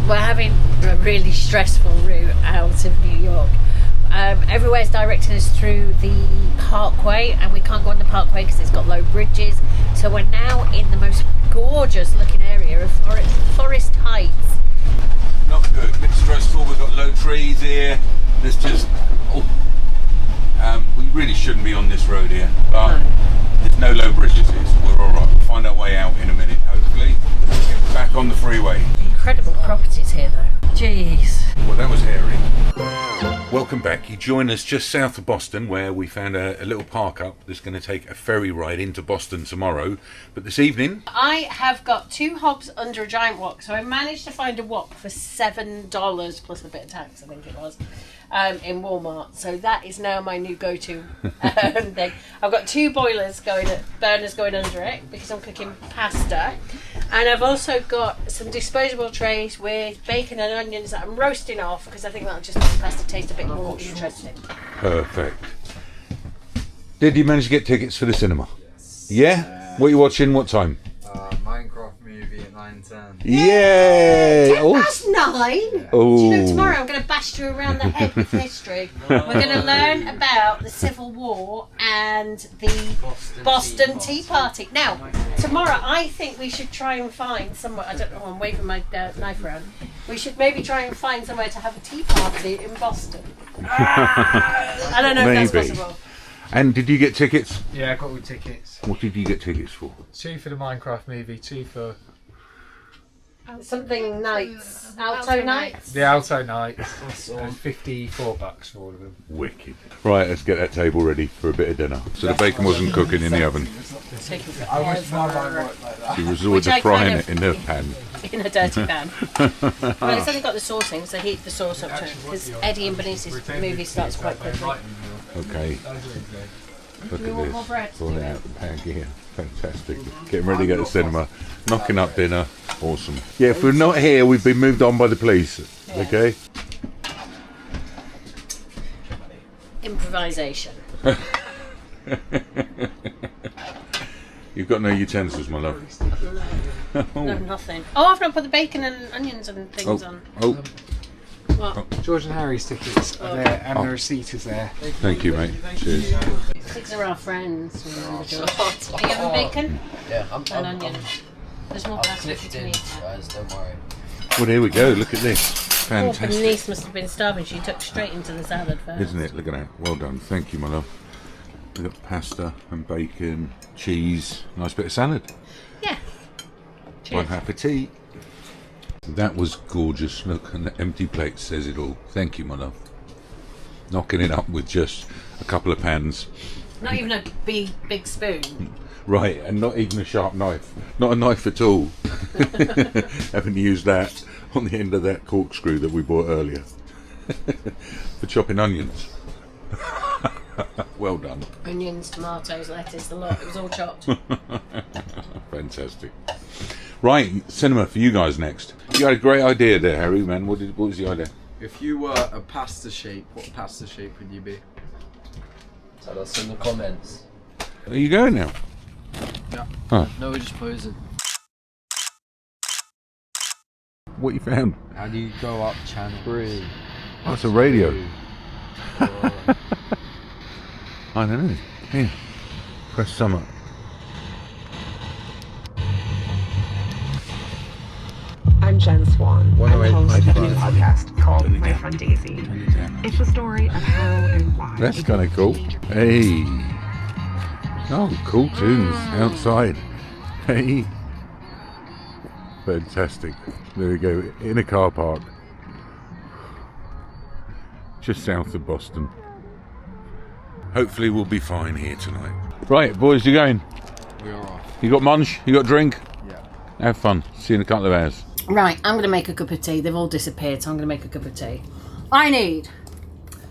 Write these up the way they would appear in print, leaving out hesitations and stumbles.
we're having a really stressful route out of New York. Everywhere's directing us through the parkway, and we can't go on the parkway because it's got low bridges. So we're now in the most gorgeous looking area of Forest Heights. Not good, a bit stressful. We've got low trees here. There's just we really shouldn't be on this road here, but there's no low bridges here, so we're alright. We'll find our way out in a minute, hopefully. Get back on the freeway. Incredible properties here though. Jeez. Well, that was hairy. Welcome back. You join us just south of Boston, where we found a little park up that's going to take a ferry ride into Boston tomorrow. But this evening, I have got 2 hobs under a giant wok, so I managed to find a wok for $7 plus a bit of tax, I think it was, in Walmart. So that is now my new go-to thing. I've got 2 burners going under it because I'm cooking pasta, and I've also got some disposable trays with bacon and onions that I'm roasting off because I think that'll just make the pasta taste a bit more interesting. perfect. Did you manage to get tickets for the cinema? Yeah? What are you watching? What time? Minecraft movie at 9:10. Yay! 9. Oh. Do you know, tomorrow I'm going to bash you around the head with history. We're going to learn about the Civil War and the Boston Tea Party. Now, tomorrow I think we should try and find somewhere, I don't know, I'm waving my knife around. We should maybe try and find somewhere to have a tea party in Boston. I don't know if that's possible. And did you get tickets? Yeah, I got all tickets. What did you get tickets for? 2 for the Minecraft movie, 2 for Something nights. Alto nights? the Alto night. And $54 for all of them. Wicked. Right, let's get that table ready for a bit of dinner. So the bacon wasn't cooking in the oven. I wish my mind worked like that. She was always Which I frying kind it in the pan. In a dirty pan. Well, it's only got the saucing, so heat the sauce up to it, because Eddie and Bernice's movie starts quite quickly. Okay. Look You at want more this. bread? Pulling out the bag here. Fantastic. Getting ready to go to cinema. Knocking up dinner. Awesome. Yeah, if we're not here, we've been moved on by the police. Yeah. Okay? Improvisation. You've got no utensils, my love. No, nothing. Oh, I've not put the bacon and onions and things on. Oh, What? George and Harry's tickets are there, and the receipt is there. thank you, mate. Cheers. These are our friends. Remember, George. Are you having bacon? Yeah, I'm And onion. There's more I'll pasta snip for it you to in, eat. guys, don't worry. Well, here we go. Look at this. Oh, Fantastic. Bernice must have been starving. She took straight into the salad first. Isn't it? Look at that. Well done. Thank you, my love. We've got pasta and bacon, cheese, nice bit of salad. Yeah. One Cheers. half of tea. That was gorgeous. Look, and the empty plate says it all. Thank you, my love. Knocking it up with just a couple of pans. Not even a big spoon. Right, and not even a sharp knife. Not a knife at all. Haven't used that on the end of that corkscrew that we bought earlier. For chopping onions. Well done. Onions, tomatoes, lettuce, the lot. It was all chopped. Fantastic. Right, cinema for you guys next. You had a great idea there, Harry, man. What was the idea? If you were a pasta shape, what pasta shape would you be? Tell us in the comments. Are you going now? Yeah. Oh, No, we're just posing. what you found? How do you go up channel 3? Oh, it's a radio. I don't know. Here, press some up. I'm Jen Swan. I'm the host of a new podcast called Turn it My down. Friend Daisy. Turn it down. It's the story of how and why. That's kind of cool. Hey. Oh, cool tunes outside. Hey. Fantastic. There we go. In a car park. Just south of Boston. Hopefully we'll be fine here tonight. Right, boys, you going? We are off. You got munch? You got drink? Yeah. Have fun. See you in a couple of hours. Right, I'm going to make a cup of tea. They've all disappeared, so I'm going to make a cup of tea. I need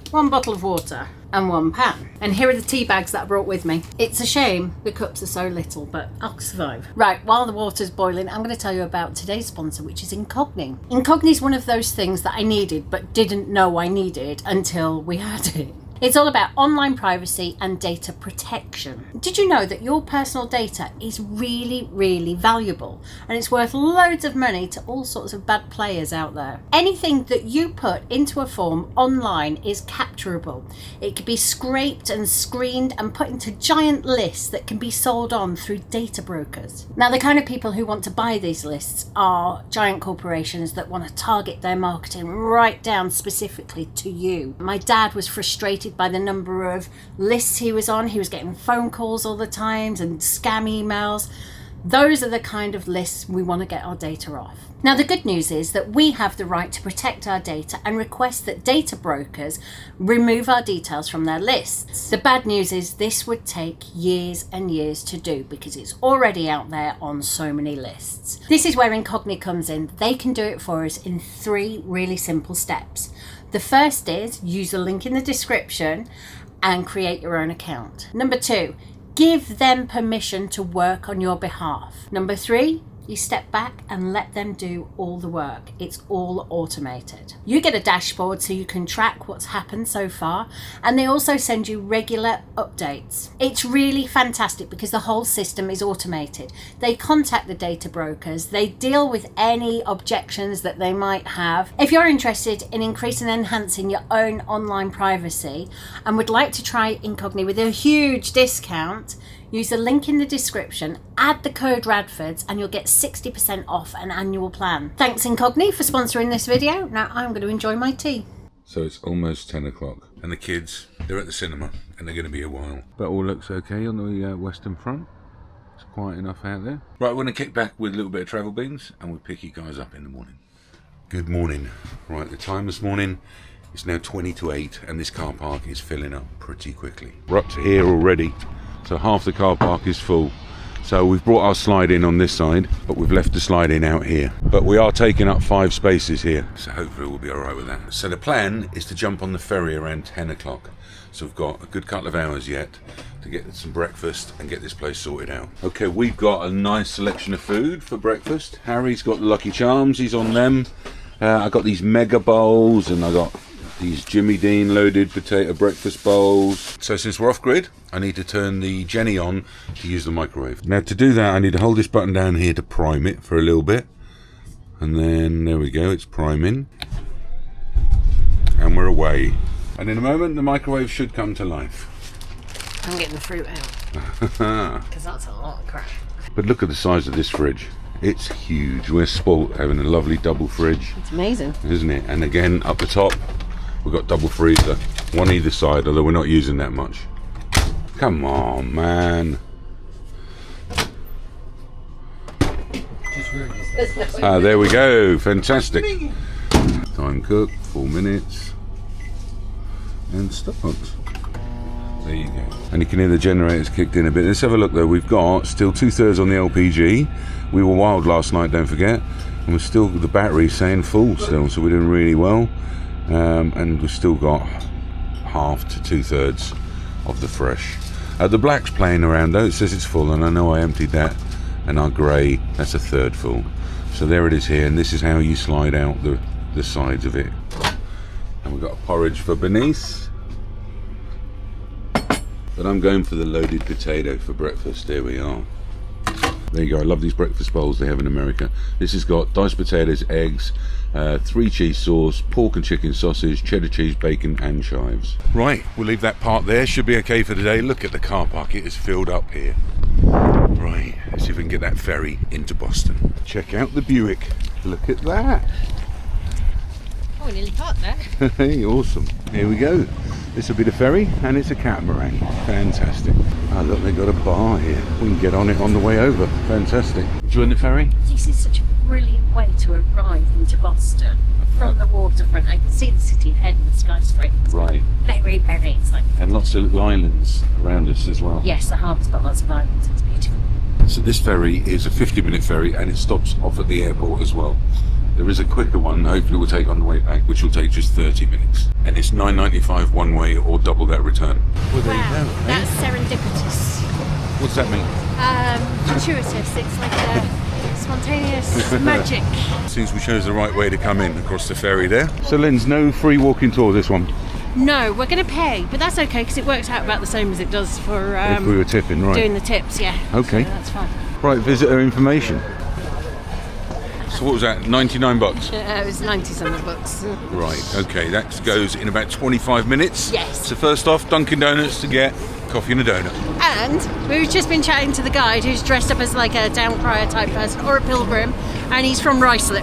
1 bottle of water and 1 pan. And here are the tea bags that I brought with me. It's a shame the cups are so little, but I'll survive. Right, while the water's boiling, I'm going to tell you about today's sponsor, which is Incogni. Incogni is one of those things that I needed, but didn't know I needed until we had it. It's all about online privacy and data protection. Did you know that your personal data is really, really valuable and it's worth loads of money to all sorts of bad players out there? Anything that you put into a form online is capturable. It can be scraped and screened and put into giant lists that can be sold on through data brokers. Now, the kind of people who want to buy these lists are giant corporations that want to target their marketing right down specifically to you. My dad was frustrated by the number of lists he was on. He was getting phone calls all the time and scam emails. Those are the kind of lists we want to get our data off. Now, the good news is that we have the right to protect our data and request that data brokers remove our details from their lists. The bad news is this would take years and years to do because it's already out there on so many lists. This is where Incogni comes in. They can do it for us in 3 really simple steps. The first is use the link in the description and create your own account. Number 2, give them permission to work on your behalf. Number 3, you step back and let them do all the work. It's all automated. You get a dashboard so you can track what's happened so far, and they also send you regular updates. It's really fantastic because the whole system is automated. They contact the data brokers, they deal with any objections that they might have. If you're interested in increasing and enhancing your own online privacy and would like to try Incogni with a huge discount, use the link in the description, add the code Radfords, and you'll get 60% off an annual plan. Thanks Incogni for sponsoring this video. Now I'm going to enjoy my tea. So it's almost 10 o'clock and the kids, they're at the cinema and they're going to be a while. But all looks okay on the western front. It's quiet enough out there. Right, we're going to kick back with a little bit of travel beans and we'll pick you guys up in the morning. Good morning. Right, the time this morning is now 20 to 8 and this car park is filling up pretty quickly. We're up to here already. So half the car park is full. So we've brought our slide in on this side, but we've left the slide in out here. But we are taking up 5 spaces here, so hopefully we'll be all right with that. So the plan is to jump on the ferry around 10 o'clock. So we've got a good couple of hours yet to get some breakfast and get this place sorted out. Okay, we've got a nice selection of food for breakfast. Harry's got the Lucky Charms, he's on them. I got these mega bowls and I got these Jimmy Dean loaded potato breakfast bowls. So since we're off grid, I need to turn the Jenny on to use the microwave. Now to do that, I need to hold this button down here to prime it for a little bit. And then there we go, it's priming. And we're away. And in a moment, the microwave should come to life. I'm getting the fruit out because that's a lot of crap. But look at the size of this fridge. It's huge. We're spoilt having a lovely double fridge. It's amazing, isn't it? And again, up the top, we've got double freezer, one either side, although we're not using that much. Come on, man. There we go. Fantastic. Time cook, 4 minutes. And start. There you go. And you can hear the generators kicked in a bit. Let's have a look though. We've got still 2/3 on the LPG. We were wild last night, don't forget. And we're still, the battery's saying full still, so we're doing really well. And we've still got half to 2/3 of the fresh. The black's playing around though, it says it's full, and I know I emptied that. And our grey, that's a third full. So there it is here, and this is how you slide out the sides of it. And we've got a porridge for Bernice. But I'm going for the loaded potato for breakfast. There we are. There you go. I love these breakfast bowls they have in America. This has got diced potatoes, eggs, 3 cheese sauce, pork and chicken sausage, cheddar cheese, bacon and chives. Right, we'll leave that part there. Should be okay for today. Look at the car park. It is filled up here. Right, let's see if we can get that ferry into Boston. Check out the Buick. Look at that. Oh, nearly parked there. Hey, awesome. Here we go. This will be the ferry, and it's a catamaran. Fantastic. Oh, look, they've got a bar here. We can get on it on the way over. Fantastic. Join the ferry? This is such a brilliant way to arrive into Boston. From the waterfront, I can see the city ahead and the skyscrapers. Right. Very, very exciting. And lots of little islands around us as well. Yes, the harbour's got lots of islands. It's beautiful. So this ferry is a 50-minute ferry, and it stops off at the airport as well. There is a quicker one, hopefully we'll take on the way back, which will take just 30 minutes. And it's $9.95 one way or double that return. Well, there you go. That's serendipitous. What's that mean? Gratuitous. It's like a spontaneous magic. Seems we chose the right way to come in across the ferry there. So Lynn's no free walking tour this one. No, we're going to pay, but that's okay because it works out about the same as it does for if we were tipping, right? doing the tips, yeah. Okay. So that's fine. Right, visitor information. So what was that? $99? It was 90-something bucks. Right. Okay, that goes in about 25 minutes. Yes. So first off, Dunkin' Donuts to get coffee and a donut. And we've just been chatting to the guide who's dressed up as like a down crier type person or a pilgrim, and he's from Ruislip.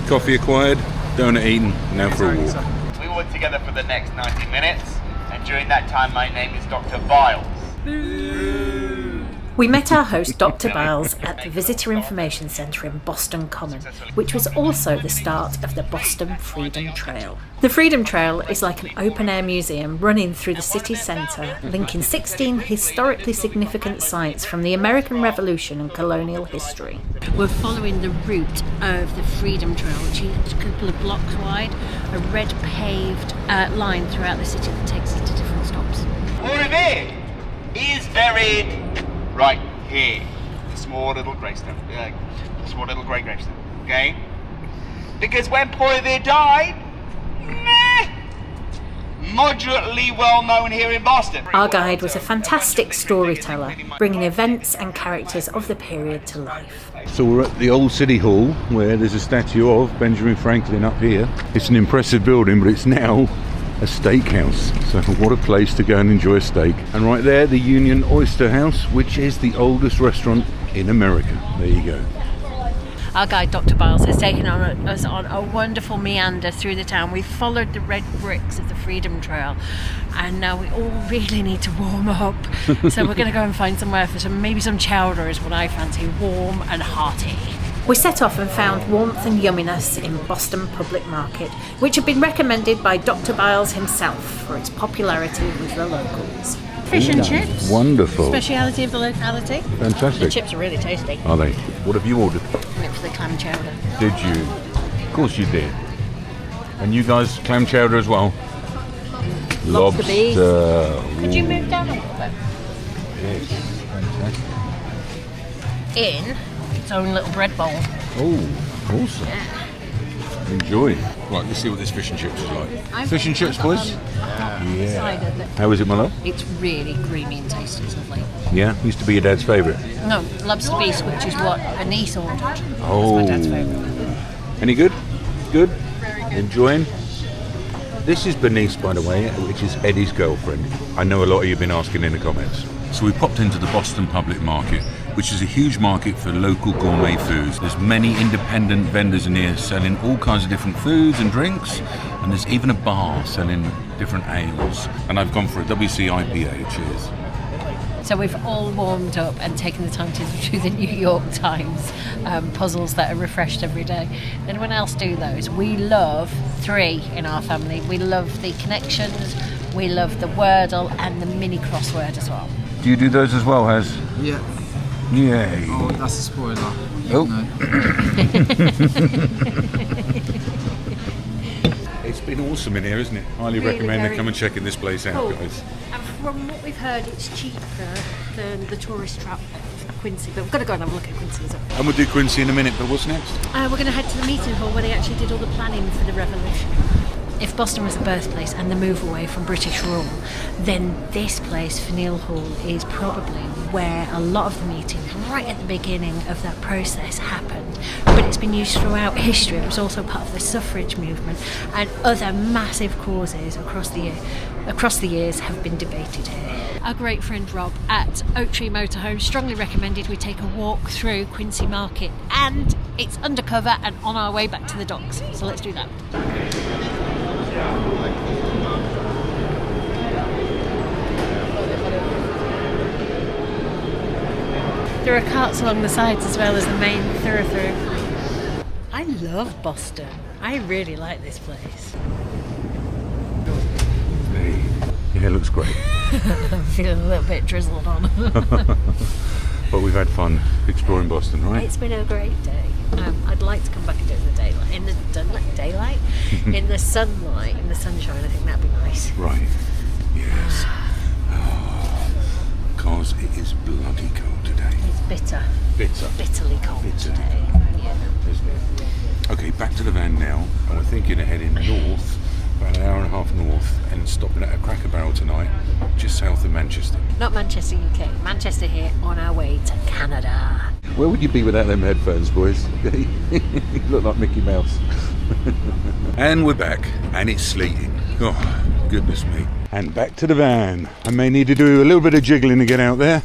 Coffee acquired, donut eaten, now for a walk. We work together for the next 90 minutes, and during that time my name is Dr. Byles. We met our host, Dr. Byles, at the Visitor Information Centre in Boston Common, which was also the start of the Boston Freedom Trail. The Freedom Trail is like an open-air museum running through the city centre, linking 16 historically significant sites from the American Revolution and colonial history. We're following the route of the Freedom Trail, which is a couple of blocks wide, a red paved line throughout the city that takes us to different stops. Revere is buried right here. The small little gravestone. The small little grey gravestone. Okay? Because when Paul Revere died, moderately well known here in Boston. Our guide was a fantastic storyteller, bringing events and characters of the period to life. So we're at the old City Hall, where there's a statue of Benjamin Franklin up here. It's an impressive building, but it's now a steakhouse. So what a place to go and enjoy a steak. And right there, the Union Oyster House, which is the oldest restaurant in America. There you go. Our guide, Dr. Byles, has taken us on a wonderful meander through the town. We've followed the red bricks of the Freedom Trail, and now we all really need to warm up. So we're going to go and find somewhere for maybe some chowder is what I fancy, warm and hearty. We set off and found warmth and yumminess in Boston Public Market, which had been recommended by Dr. Byles himself for its popularity with the locals. Fish and chips. Wonderful. Speciality of the locality. Fantastic. The chips are really tasty. Are they? What have you ordered? Went for the clam chowder. Did you? Of course you did. And you guys, clam chowder as well? Lobster beef. Could you Ooh. move down a little bit? Yes. Fantastic. In its own little bread bowl. Oh, awesome. Enjoy. Right, let's see what this fish and chips is like. Fish and chips, boys? Decided that How is it, my love? it's really creamy and tasty. It's lovely. Yeah, used to be your dad's favourite. No, lobster beef, which is what a niece ordered. Oh. That's my dad's favourite. Any good? Good? Enjoying? This is Bernice, by the way, which is Eddie's girlfriend. I know a lot of you have been asking in the comments. So we popped into the Boston Public Market, which is a huge market for local gourmet foods. There's many independent vendors in here selling all kinds of different foods and drinks, and there's even a bar selling different ales. And I've gone for a WC IPA. Cheers. So we've all warmed up and taken the time to do the New York Times puzzles that are refreshed every day. Anyone else do those? We love 3 in our family. We love the connections, we love the Wordle, and the mini crossword as well. Do you do those as well, Has? Yeah. Yay. Oh, that's a spoiler. Oh. No. It's been awesome in here, isn't it? Highly Really recommend very it. Come and check this place out, cool. guys. And from what we've heard, it's cheaper than the tourist trap at Quincy. But we've got to go and have a look at Quincy as well. And we'll do Quincy in a minute, but what's next? We're going to head to the meeting hall where they actually did all the planning for the revolution. If Boston was the birthplace and the move away from British rule, then this place, Faneuil Hall, is probably where a lot of the meetings right at the beginning of that process happened. But it's been used throughout history. It was also part of the suffrage movement, and other massive causes across the years have been debated here. Our great friend Rob at Oak Tree Motorhome strongly recommended we take a walk through Quincy Market, and it's undercover and on our way back to the docks. So let's do that. There are carts along the sides as well as the main thoroughfare. I love Boston. I really like this place. Hey. Yeah, it looks great. I'm feeling a little bit drizzled on. But we've had fun exploring Boston, right? It's been a great day. I'd like to come back and do it in the daylight. In the daylight? In the sunlight, in the sunshine. I think that'd be nice. Right. Yes. Because it is bloody cold today. It's bitter. Bitter. Bitterly cold Bitterly today. Yeah. Isn't it? Okay, back to the van now, and we're thinking of heading north, about an hour and a half north, and stopping at a Cracker Barrel tonight, just south of Manchester. Not Manchester, UK. Manchester here, on our way to Canada. Where would you be without them headphones, boys? You look like Mickey Mouse. And we're back, and it's sleeting. Oh, goodness me. And back to the van. I may need to do a little bit of jiggling to get out there.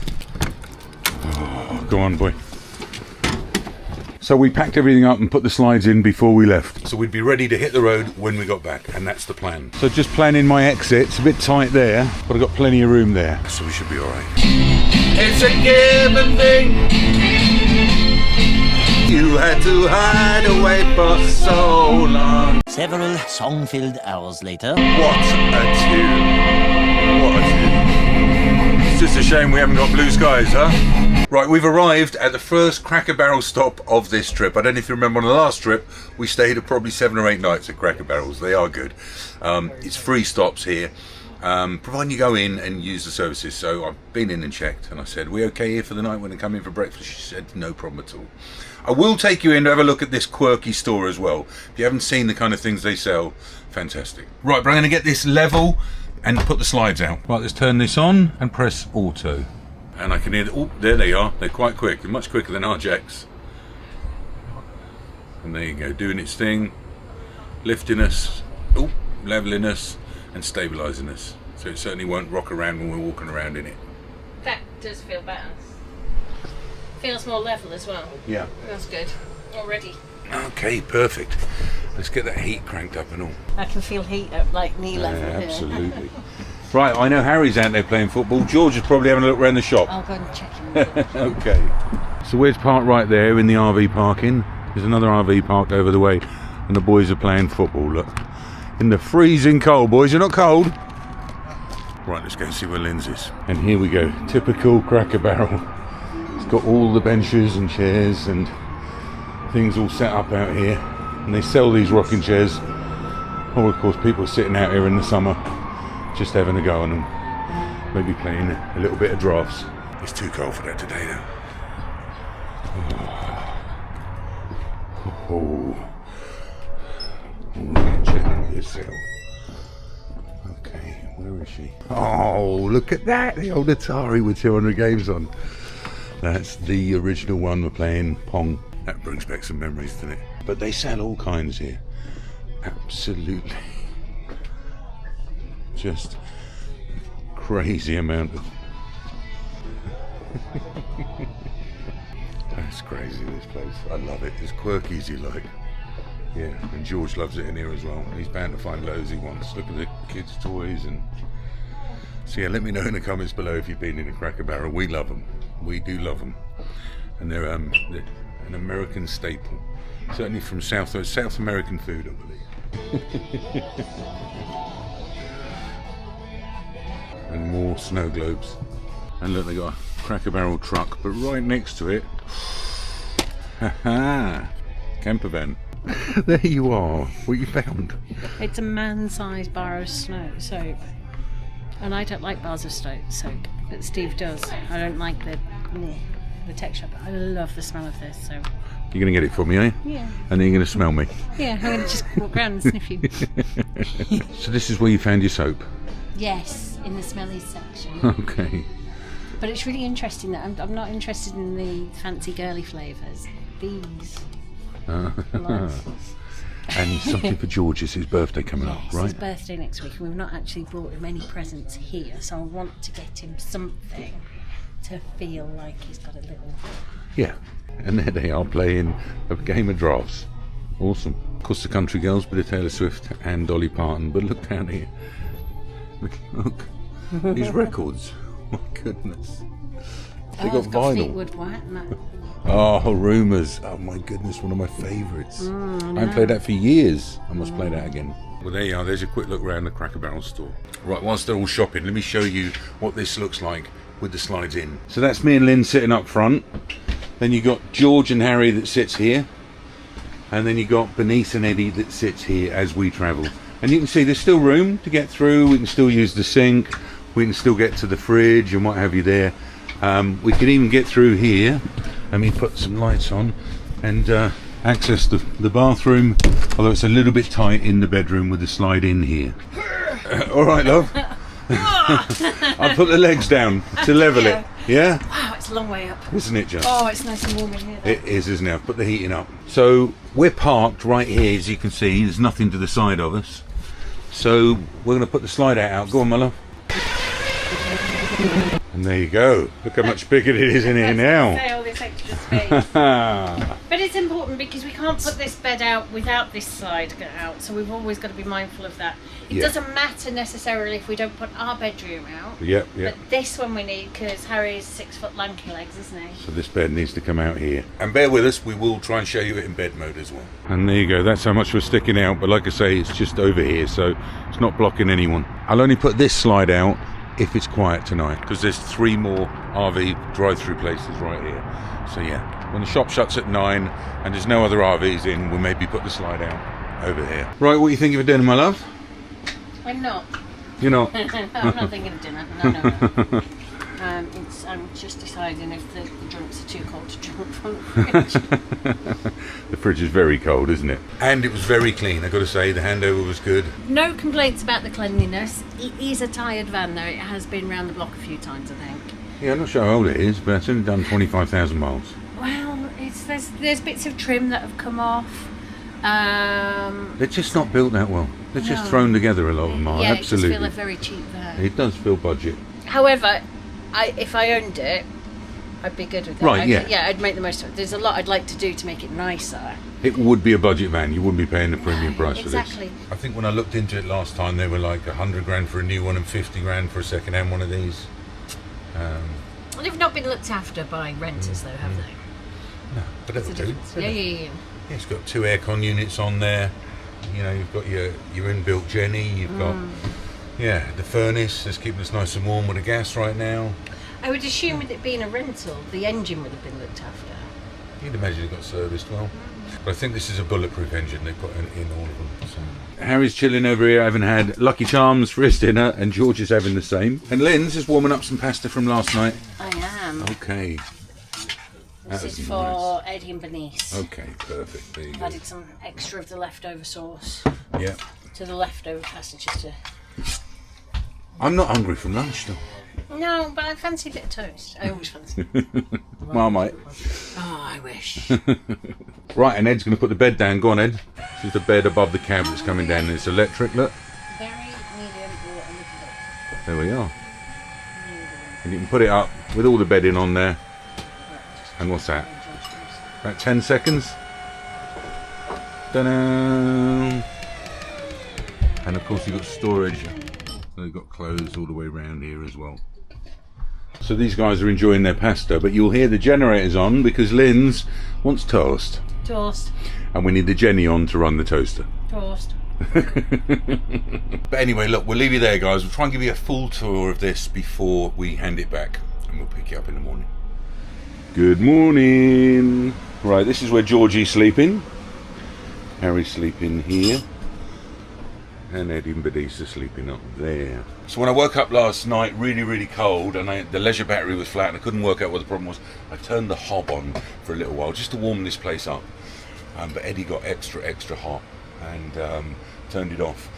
Oh, go on, boy. So we packed everything up and put the slides in before we left. So we'd be ready to hit the road when we got back, and that's the plan. So just planning my exit. It's a bit tight there, but I've got plenty of room there, so we should be all right. It's a given thing. You had to hide away for so long. Several song-filled hours later. What a tune. What a tune. It's just a shame we haven't got blue skies, huh? Right, we've arrived at the first Cracker Barrel stop of this trip. I don't know if you remember on the last trip, we stayed at probably 7 or 8 nights at Cracker Barrels. They are good. It's free stops here, providing you go in and use the services. So I've been in and checked, and I said, we okay here for the night when they come in for breakfast? She said, no problem at all. I will take you in to have a look at this quirky store as well. If you haven't seen the kind of things they sell, fantastic. Right, but I'm going to get this level and put the slides out. Right, let's turn this on and press auto. And I can hear, oh, there they are. They're quite quick. They're much quicker than our jacks. And there you go, doing its thing. Lifting us, oh, leveling us, and stabilising us. So it certainly won't rock around when we're walking around in it. That does feel better. Feels more level as well. Yeah. That's good. Already. Okay, perfect. Let's get that heat cranked up and all. I can feel heat at like knee level here. Absolutely. Right, I know Harry's out there playing football. George is probably having a look around the shop. I'll go and check him. Okay. So where's parked right there in the RV parking? There's another RV parked over the way, and the boys are playing football. Look, in the freezing cold, boys. You're not cold. Right, let's go and see where Lynn's is. And here we go. Typical Cracker Barrel. It's got all the benches and chairs and things all set up out here, and they sell these rocking chairs. Or of course, people are sitting out here in the summer, just having a go on them, maybe playing a little bit of drafts. It's too cold for that today, though. Check this out. Okay, where is she? Oh, look at that! The old Atari with 200 games on. That's the original one we're playing, Pong. That brings back some memories, doesn't it? But they sell all kinds here. Absolutely. Just crazy amount of... That's crazy, this place. I love it. As quirky as you like. Yeah, and George loves it in here as well. He's bound to find loads he wants. Look at the kids' toys and... So yeah, let me know in the comments below if you've been in a Cracker Barrel. We love them. We do love them. And they're an American staple. Certainly from South American food, I believe. And more snow globes. And look, they got a Cracker Barrel truck, but right next to it, haha, camper van. There you are. What you found? It's a man-sized bar of soap. And I don't like bars of soap, but Steve does. I don't like the texture, but I love the smell of this. So you're going to get it for me, eh? Yeah. And then you're going to smell me. Yeah, I'm going to just walk around and sniff you. So this is where you found your soap? Yes, in the smelly section. Okay. But it's really interesting that I'm not interested in the fancy girly flavours. These. And something for George. It's his birthday coming up, right? It's his birthday next week, and we've not actually brought him any presents here, so I want to get him something to feel like he's got a little... Yeah, and there they are playing a game of drafts. Awesome. Of course, the Country Girls, bit of Taylor Swift and Dolly Parton, but look down here. Look. These records. My goodness. They got vinyl. Fleetwood Mac. Oh, Rumours. Oh my goodness, one of my favourites. I haven't played that for years. I must play that again. Well, there you are. There's a quick look around the Cracker Barrel store. Right, whilst they're all shopping, let me show you what this looks like with the slides in. So that's me and Lynn sitting up front. Then you got George and Harry that sits here. And then you got Bernice and Eddie that sits here as we travel. And you can see there's still room to get through. We can still use the sink. We can still get to the fridge and what have you there. We can even get through here. Let me put some lights on and access the bathroom, although it's a little bit tight in the bedroom with the slide in here. All right, love. I'll put the legs down to level it. Yeah? Wow, it's a long way up. Isn't it just? Oh, it's nice and warm in here. It is, isn't it? I've put the heating up. So we're parked right here, as you can see. There's nothing to the side of us. So we're going to put the slide out. Go on, my love. And there you go. Look how much bigger it is in here now. Say all this extra space. But it's important because we can't put this bed out without this slide out, so we've always got to be mindful of that. It doesn't matter necessarily if we don't put our bedroom out. Yep. But this one we need because Harry's 6 foot lanky legs, isn't he? So this bed needs to come out here. And bear with us, we will try and show you it in bed mode as well. And there you go, that's how much we're sticking out. But like I say, it's just over here, so it's not blocking anyone. I'll only put this slide out if it's quiet tonight, because there's 3 more RV drive-through places right here. So yeah, when the shop shuts at 9 and there's no other RVs in, we'll maybe put the slide out over here. Right, what are you thinking of dinner, my love? I'm not. You're not? I'm not thinking of dinner. No. I'm just deciding if the drinks are too cold to drink from the fridge. The fridge is very cold, isn't it? And it was very clean, I've got to say. The handover was good. No complaints about the cleanliness. It is a tired van though. It has been round the block a few times, I think. Yeah, I'm not sure how old it is, but it's only done 25,000 miles. Well, there's bits of trim that have come off. They're just not built that well. They're just thrown together, a lot of them are. Yeah, Absolutely. it does feel a very cheap van. It does feel budget. However, if I owned it, I'd be good with it. Right, yeah. I'd make the most of it. There's a lot I'd like to do to make it nicer. It would be a budget van. You wouldn't be paying the premium price for this. Exactly. I think when I looked into it last time, they were like 100 grand for a new one and 50 grand for a second-hand one of these. Well, they've not been looked after by renters, though, have they? No, but that'll do. Yeah. Yeah, it's got 2 aircon units on there. You know, you've got your inbuilt Jenny. You've got, the furnace that's keeping us nice and warm with the gas right now. I would assume with it being a rental, the engine would have been looked after. You'd imagine it got serviced well. But I think this is a bulletproof engine they put in all of them. So. Harry's chilling over here, having had Lucky Charms for his dinner, and George is having the same. And Lynn's is warming up some pasta from last night. I am. Okay. This is for Eddie and Bernice. Okay, perfect. There you go. Added some extra of the leftover sauce. Yeah. To the leftover pasta, just to... I'm not hungry from lunch though. No, but I fancy a bit of toast. I always fancy. Marmite. Oh, I wish. Right, and Ed's going to put the bed down. Go on, Ed. This is the bed above the cab that's coming down. And it's electric, look. Very medium or a little bit. There we are. And you can put it up with all the bedding on there. And what's that? About 10 seconds. Ta-da! And of course you've got storage. So you've got clothes all the way around here as well. So these guys are enjoying their pasta, but you'll hear the generators on because Lynn's wants toast. Toast. And we need the Jenny on to run the toaster. Toast. But anyway, look, we'll leave you there, guys. We'll try and give you a full tour of this before we hand it back, and we'll pick you up in the morning. Good morning. Right, this is where Georgie's sleeping. Harry's sleeping here. And Eddie and Bernice are sleeping up there. So when I woke up last night, really cold, and the leisure battery was flat, and I couldn't work out what the problem was, I turned the hob on for a little while just to warm this place up. But Eddie got extra hot and turned it off.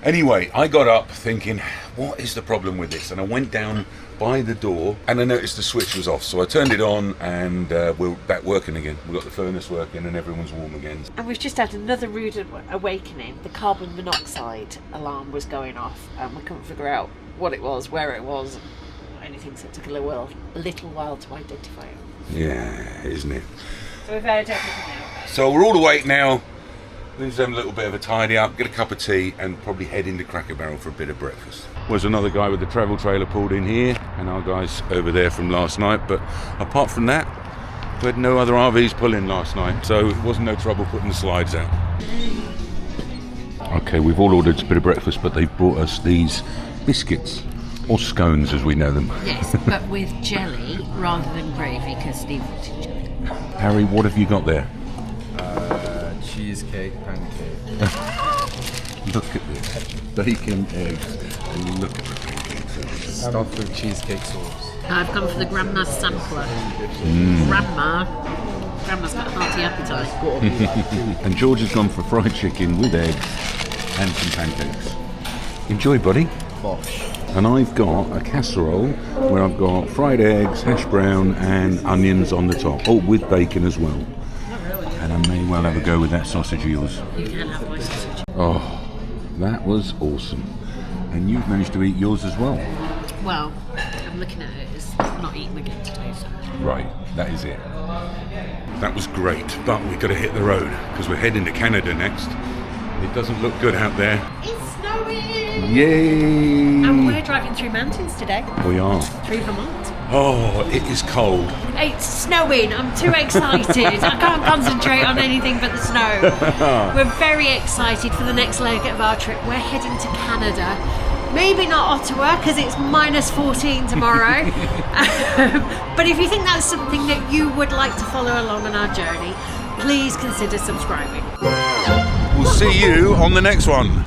Anyway, I got up thinking, what is the problem with this? And I went down by the door and I noticed the switch was off. So I turned it on and we're back working again. We've got the furnace working and everyone's warm again. And we've just had another rude awakening. The carbon monoxide alarm was going off and we couldn't figure out what it was, where it was, or anything, so it took a little while to identify it. Yeah, isn't it? So we've heard everything out. So we're all awake now. Let's have a little bit of a tidy up, get a cup of tea and probably head into Cracker Barrel for a bit of breakfast. There's another guy with the travel trailer pulled in here and our guys over there from last night, but apart from that we had no other RVs pull in last night, so it wasn't no trouble putting the slides out. Okay, we've all ordered a bit of breakfast, but they've brought us these biscuits, or scones as we know them. Yes, but with jelly rather than gravy because Steve wanted jelly. Harry, what have you got there? Cheesecake, pancake. Look at this. Bacon, eggs, and look at the pancakes. Stuffed with cheesecake sauce. I've gone for the Grandma's sampler. Grandma Grandma's got a hearty appetite. And George has gone for fried chicken with eggs and some pancakes. Enjoy, buddy. Bosh. And I've got a casserole where I've got fried eggs, hash brown and onions on the top. Oh, with bacon as well. And I may well have a go with that sausage of yours. You can have my sausage. Oh, that was awesome. And you've managed to eat yours as well. Well, I'm looking at it as not eating again today, so. Right, that is it. That was great, but we've got to hit the road because we're heading to Canada next. It doesn't look good out there. It's snowing! Yay! And we're driving through mountains today. We are. Through Vermont. Oh, it is cold. It's snowing. I'm too excited. I can't concentrate on anything but the snow. We're very excited for the next leg of our trip. We're heading to Canada. Maybe not Ottawa because it's minus 14 tomorrow. But if you think that's something that you would like to follow along on our journey, please consider subscribing. We'll see you on the next one.